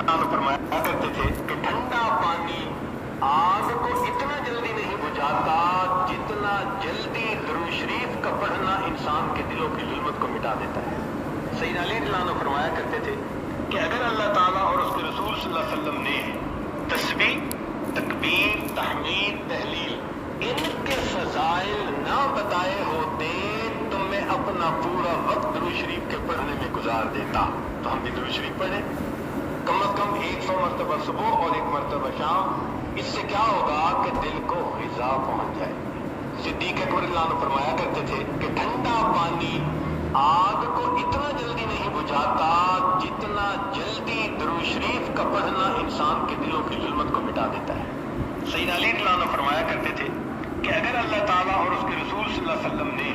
फरमाया करते थे कि ठंडा पानी आग को इतना जल्दी नहीं बुझाता जितना जल्दी दुरूद शरीफ का पढ़ना इंसान के दिलों की जुल्मत को मिटा देता है। सैयदना अली रज़ियल्लाहु अन्हु फरमाया करते थे कि अगर अल्लाह ताला और उसके रसूल सल्लल्लाहु अलैहि वसल्लम ने तस्बीह, तकबीर, तहमीद, तहलील इनके फज़ाइल ना बताए होते तो मैं अपना पूरा वक्त दुरूद शरीफ के पढ़ने में गुजार देता। तो हम भी दुरूद शरीफ पढ़ें कम अज कम 100 मरतबा सुबह और 1 मरतबा शाम। इससे क्या होगा कि दिल को ग़िज़ा पहुंच जाएगी। सिद्दीक़ अकबर रज़ियल्लाहु अन्हु फरमाया करते थे कि ठंडा पानी आग को इतना जल्दी नहीं बुझाता जितना जल्दी दुरूद शरीफ का पढ़ना इंसान के दिलों की जुल्मत को मिटा देता है। सैयदना अली रज़ियल्लाहु अन्हु फरमाया करते थे कि अगर अल्लाह ताला और उसके रसूल सल्लल्लाहु अलैहि वसल्लम ने